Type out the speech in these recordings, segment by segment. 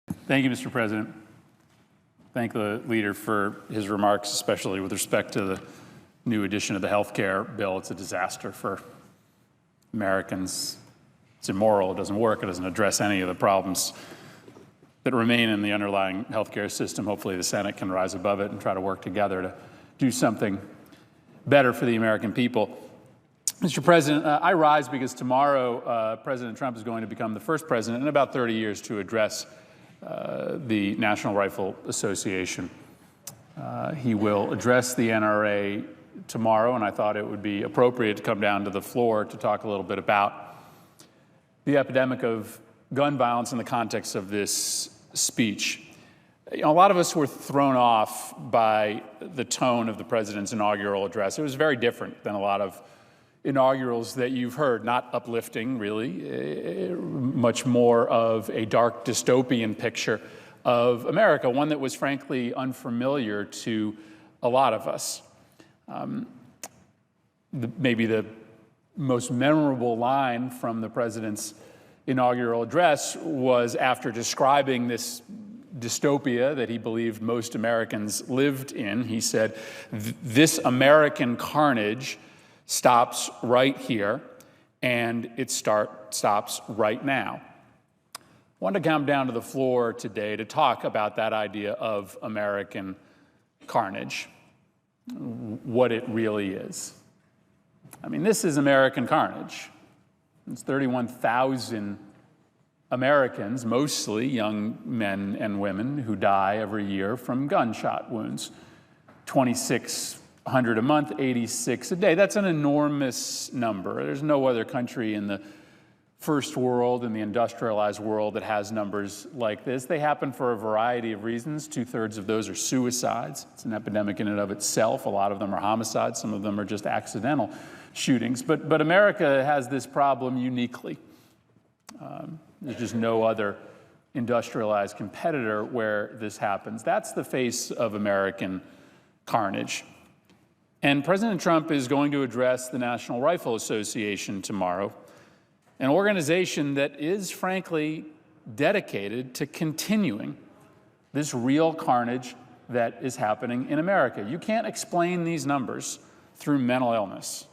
Thank you, Mr. President. Thank the leader for his remarks, especially with respect to the new edition of the health care bill. It's a disaster for Americans. It's immoral, it doesn't work, it doesn't address any of the problems that remain in the underlying health care system. Hopefully the Senate can rise above it and try to work together to do something better for the American people. Mr. President, I rise because tomorrow President Trump is going to become the first president in about 30 years to address the National Rifle Association. He will address the NRA tomorrow, and I thought it would be appropriate to come down to the floor to talk a little bit about the epidemic of gun violence in the context of this speech. You know, a lot of us were thrown off by the tone of the president's inaugural address. It was very different than a lot of inaugurals that you've heard, not uplifting, really, much more of a dark dystopian picture of America, one that was frankly unfamiliar to a lot of us. Maybe the most memorable line from the president's inaugural address was after describing this dystopia that he believed most Americans lived in. He said, "This American carnage stops right here, and it stops right now." I wanted to come down to the floor today to talk about that idea of American carnage, what it really is. I mean, this is American carnage. It's 31,000 Americans, mostly young men and women, who die every year from gunshot wounds. 2,600 a month, 86 a day. That's an enormous number. There's no other country in the first world, in the industrialized world, that has numbers like this. They happen for a variety of reasons. 2/3 of those are suicides. It's an epidemic in and of itself. A lot of them are homicides. Some of them are just accidental shootings. But America has this problem uniquely. There's just no other industrialized competitor where this happens. That's the face of American carnage. And President Trump is going to address the National Rifle Association tomorrow, an organization that is, frankly, dedicated to continuing this real carnage that is happening in America. You can't explain these numbers through mental illness,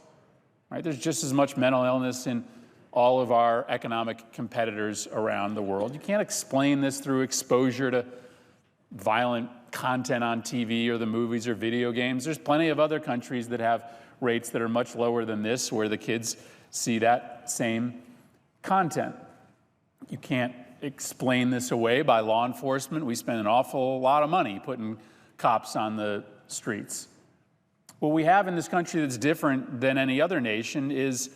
right? There's just as much mental illness in all of our economic competitors around the world. You can't explain this through exposure to violent content on TV or the movies or video games. There's plenty of other countries that have rates that are much lower than this, where the kids see that same content. You can't explain this away by law enforcement. We spend an awful lot of money putting cops on the streets. What we have in this country that's different than any other nation is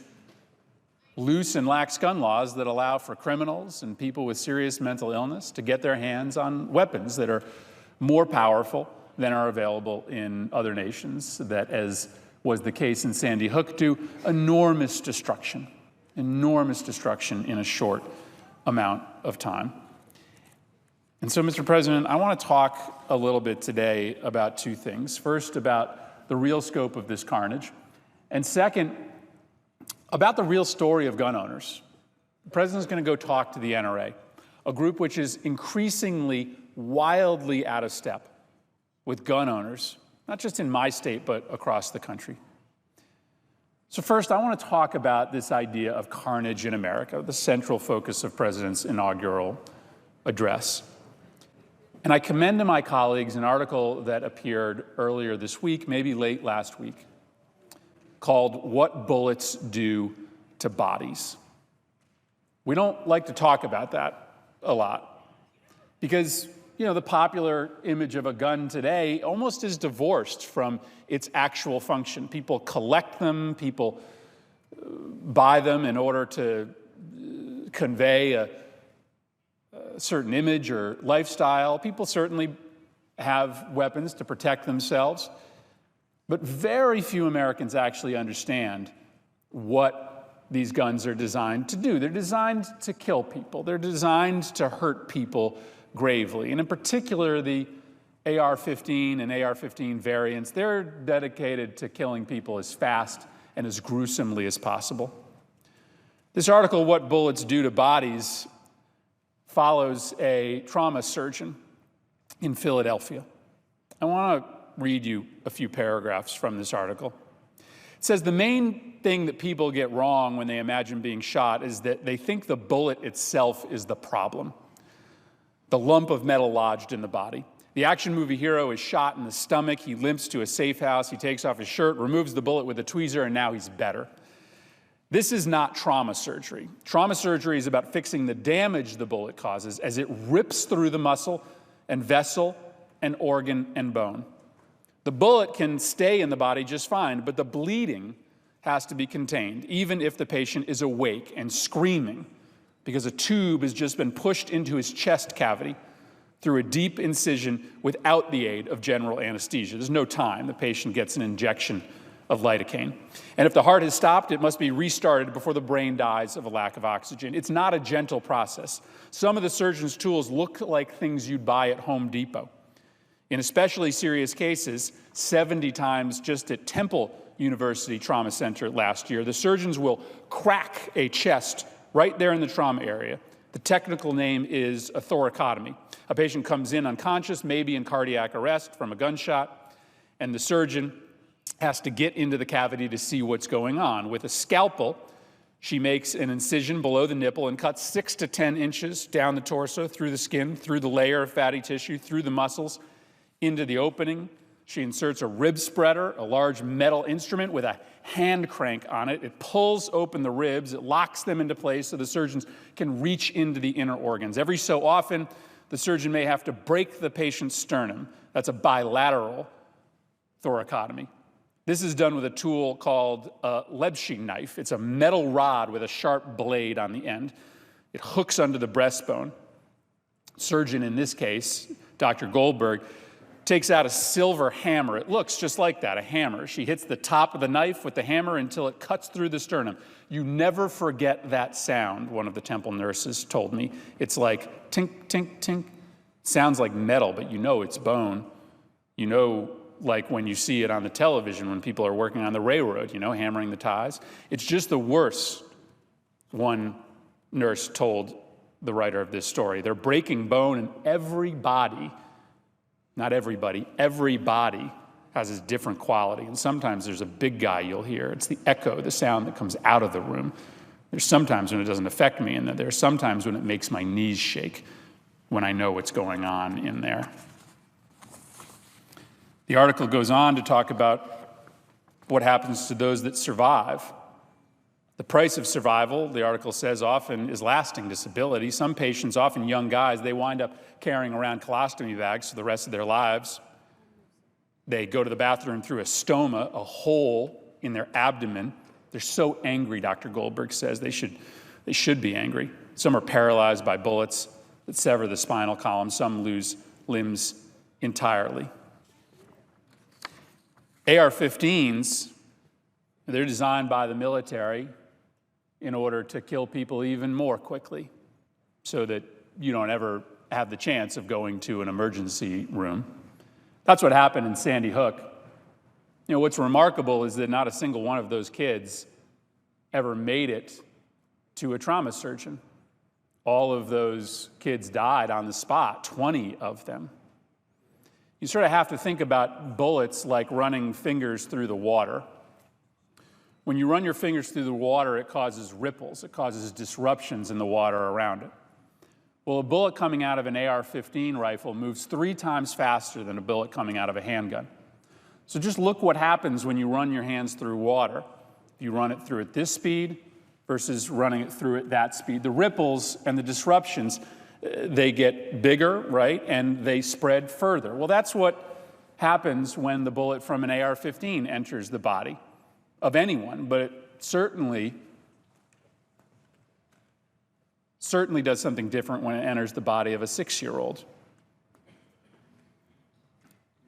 loose and lax gun laws that allow for criminals and people with serious mental illness to get their hands on weapons that are more powerful than are available in other nations that, as was the case in Sandy Hook, do enormous destruction in a short amount of time. And so, Mr. President, I want to talk a little bit today about two things. First, about the real scope of this carnage, and second, about the real story of gun owners. The President's going to go talk to the NRA, a group which is increasingly wildly out of step with gun owners, not just in my state, but across the country. So first, I want to talk about this idea of carnage in America, the central focus of the President's inaugural address. And I commend to my colleagues an article that appeared earlier this week, maybe late last week, called "What Bullets Do to Bodies." We don't like to talk about that a lot because, you know, the popular image of a gun today almost is divorced from its actual function. People collect them, people buy them in order to convey a certain image or lifestyle. People certainly have weapons to protect themselves. But very few Americans actually understand what these guns are designed to do. They're designed to kill people. They're designed to hurt people gravely. And in particular, the AR-15 and AR-15 variants, they're dedicated to killing people as fast and as gruesomely as possible. This article, "What Bullets Do to Bodies," follows a trauma surgeon in Philadelphia. I want to read you a few paragraphs from this article. It says, the main thing that people get wrong when they imagine being shot is that they think the bullet itself is the problem, the lump of metal lodged in the body. The action movie hero is shot in the stomach. He limps to a safe house. He takes off his shirt, removes the bullet with a tweezer, and now he's better. This is not trauma surgery. Trauma surgery is about fixing the damage the bullet causes as it rips through the muscle and vessel and organ and bone. The bullet can stay in the body just fine, but the bleeding has to be contained, even if the patient is awake and screaming because a tube has just been pushed into his chest cavity through a deep incision without the aid of general anesthesia. There's no time. The patient gets an injection of lidocaine. And if the heart has stopped, it must be restarted before the brain dies of a lack of oxygen. It's not a gentle process. Some of the surgeon's tools look like things you'd buy at Home Depot. In especially serious cases, 70 times just at Temple University Trauma Center last year, the surgeons will crack a chest right there in the trauma area. The technical name is a thoracotomy. A patient comes in unconscious, maybe in cardiac arrest from a gunshot, and the surgeon has to get into the cavity to see what's going on. With a scalpel, she makes an incision below the nipple and cuts 6 to 10 inches down the torso, through the skin, through the layer of fatty tissue, through the muscles, into the opening. She inserts a rib spreader, a large metal instrument with a hand crank on it. It pulls open the ribs, it locks them into place so the surgeons can reach into the inner organs. Every so often, the surgeon may have to break the patient's sternum. That's a bilateral thoracotomy. This is done with a tool called a Lebsche knife. It's a metal rod with a sharp blade on the end. It hooks under the breastbone. Surgeon in this case, Dr. Goldberg, takes out a silver hammer. It looks just like that, a hammer. She hits the top of the knife with the hammer until it cuts through the sternum. You never forget that sound, one of the Temple nurses told me. It's like tink, tink, tink. Sounds like metal, but you know it's bone. You know, like when you see it on the television when people are working on the railroad, you know, hammering the ties. It's just the worst, one nurse told the writer of this story. They're breaking bone, and everybody, not everybody, every body has a different quality. And sometimes there's a big guy you'll hear. It's the echo, the sound that comes out of the room. There's sometimes when it doesn't affect me, and then there's sometimes when it makes my knees shake when I know what's going on in there. The article goes on to talk about what happens to those that survive. The price of survival, the article says, often is lasting disability. Some patients, often young guys, they wind up carrying around colostomy bags for the rest of their lives. They go to the bathroom through a stoma, a hole in their abdomen. They're so angry, Dr. Goldberg says. They should be angry. Some are paralyzed by bullets that sever the spinal column. Some lose limbs entirely. AR-15s, they're designed by the military in order to kill people even more quickly so that you don't ever have the chance of going to an emergency room. That's what happened in Sandy Hook. You know, what's remarkable is that not a single one of those kids ever made it to a trauma surgeon. All of those kids died on the spot, 20 of them. You sort of have to think about bullets like running fingers through the water. When you run your fingers through the water, it causes ripples. It causes disruptions in the water around it. Well, a bullet coming out of an AR-15 rifle moves 3 times faster than a bullet coming out of a handgun. So just look what happens when you run your hands through water. If you run it through at this speed versus running it through at that speed, the ripples and the disruptions, they get bigger, right? And they spread further. Well, that's what happens when the bullet from an AR-15 enters the body of anyone, but it certainly does something different when it enters the body of a 6-year-old.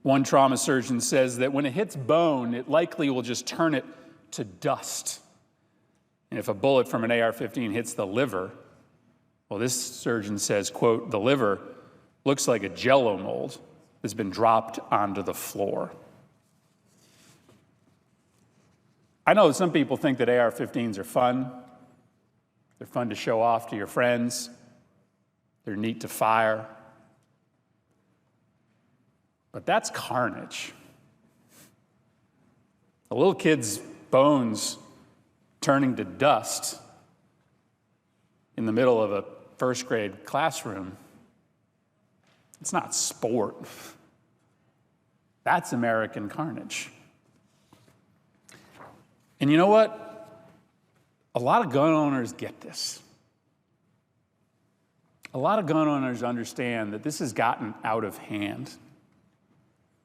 One trauma surgeon says that when it hits bone, it likely will just turn it to dust. And if a bullet from an AR-15 hits the liver, well, this surgeon says, quote, the liver looks like a Jell-O mold that's been dropped onto the floor. I know some people think that AR-15s are fun. They're fun to show off to your friends. They're neat to fire. But that's carnage. A little kid's bones turning to dust in the middle of a first grade classroom. It's not sport. That's American carnage. And you know what? A lot of gun owners get this. A lot of gun owners understand that this has gotten out of hand.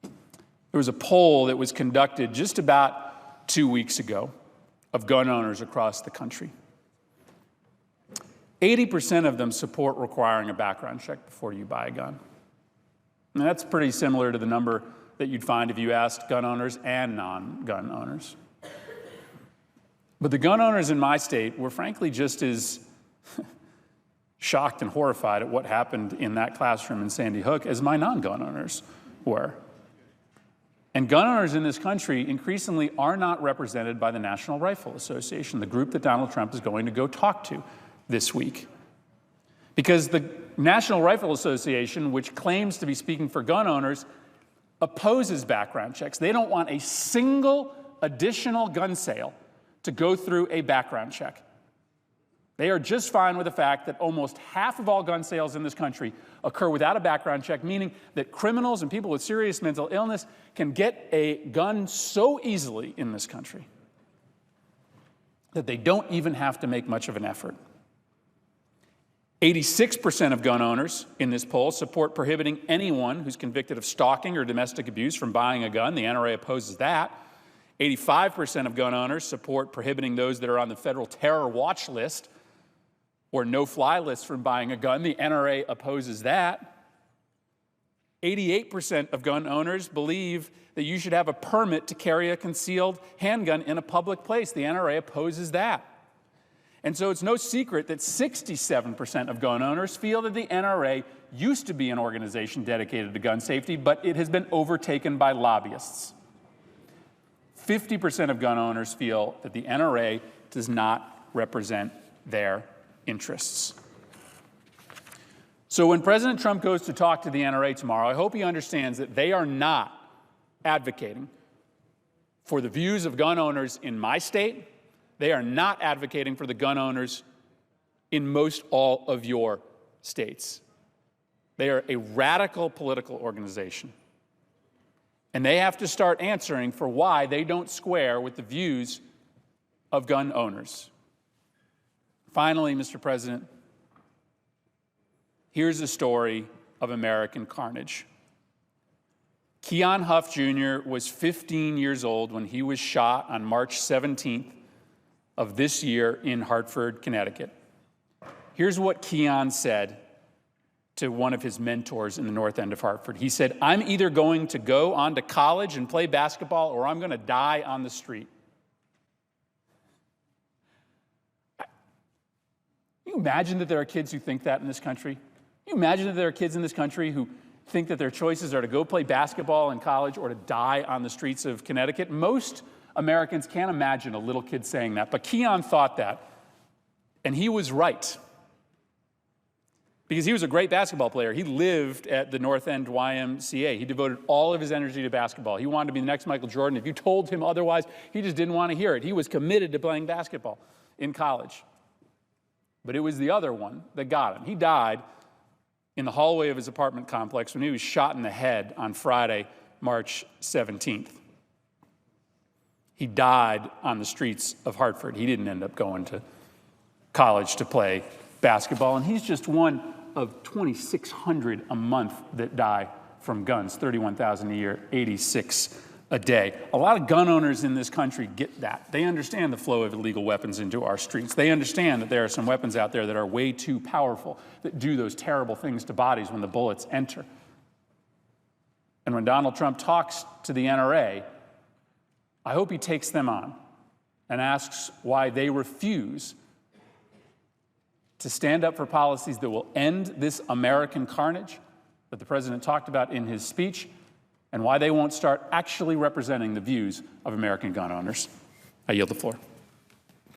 There was a poll that was conducted just about 2 weeks ago of gun owners across the country. 80% of them support requiring a background check before you buy a gun. And that's pretty similar to the number that you'd find if you asked gun owners and non-gun owners. But the gun owners in my state were frankly just as shocked and horrified at what happened in that classroom in Sandy Hook as my non-gun owners were. And gun owners in this country increasingly are not represented by the National Rifle Association, the group that Donald Trump is going to go talk to this week. Because the National Rifle Association, which claims to be speaking for gun owners, opposes background checks. They don't want a single additional gun sale to go through a background check. They are just fine with the fact that almost half of all gun sales in this country occur without a background check, meaning that criminals and people with serious mental illness can get a gun so easily in this country that they don't even have to make much of an effort. 86% of gun owners in this poll support prohibiting anyone who's convicted of stalking or domestic abuse from buying a gun. The NRA opposes that. 85% of gun owners support prohibiting those that are on the federal terror watch list or no-fly list from buying a gun. The NRA opposes that. 88% of gun owners believe that you should have a permit to carry a concealed handgun in a public place. The NRA opposes that. And so it's no secret that 67% of gun owners feel that the NRA used to be an organization dedicated to gun safety, but it has been overtaken by lobbyists. 50% of gun owners feel that the NRA does not represent their interests. So when President Trump goes to talk to the NRA tomorrow, I hope he understands that they are not advocating for the views of gun owners in my state. They are not advocating for the gun owners in most all of your states. They are a radical political organization. And they have to start answering for why they don't square with the views of gun owners. Finally, Mr. President, here's a story of American carnage. Keon Huff Jr. was 15 years old when he was shot on March 17th of this year in Hartford, Connecticut. Here's what Keon said to one of his mentors in the North End of Hartford. He said, "I'm either going to go on to college and play basketball or I'm going to die on the street." Can you imagine that there are kids who think that in this country? Can you imagine that there are kids in this country who think that their choices are to go play basketball in college or to die on the streets of Connecticut? Most Americans can't imagine a little kid saying that, but Keon thought that, and he was right. Because he was a great basketball player. He lived at the North End YMCA. He devoted all of his energy to basketball. He wanted to be the next Michael Jordan. If you told him otherwise, he just didn't want to hear it. He was committed to playing basketball in college. But it was the other one that got him. He died in the hallway of his apartment complex when he was shot in the head on Friday, March 17th. He died on the streets of Hartford. He didn't end up going to college to play basketball, and he's just one of 2,600 a month that die from guns, 31,000 a year, 86 a day. A lot of gun owners in this country get that. They understand the flow of illegal weapons into our streets. They understand that there are some weapons out there that are way too powerful, that do those terrible things to bodies when the bullets enter. And when Donald Trump talks to the NRA, I hope he takes them on and asks why they refuse to stand up for policies that will end this American carnage that the president talked about in his speech, and why they won't start actually representing the views of American gun owners. I yield the floor.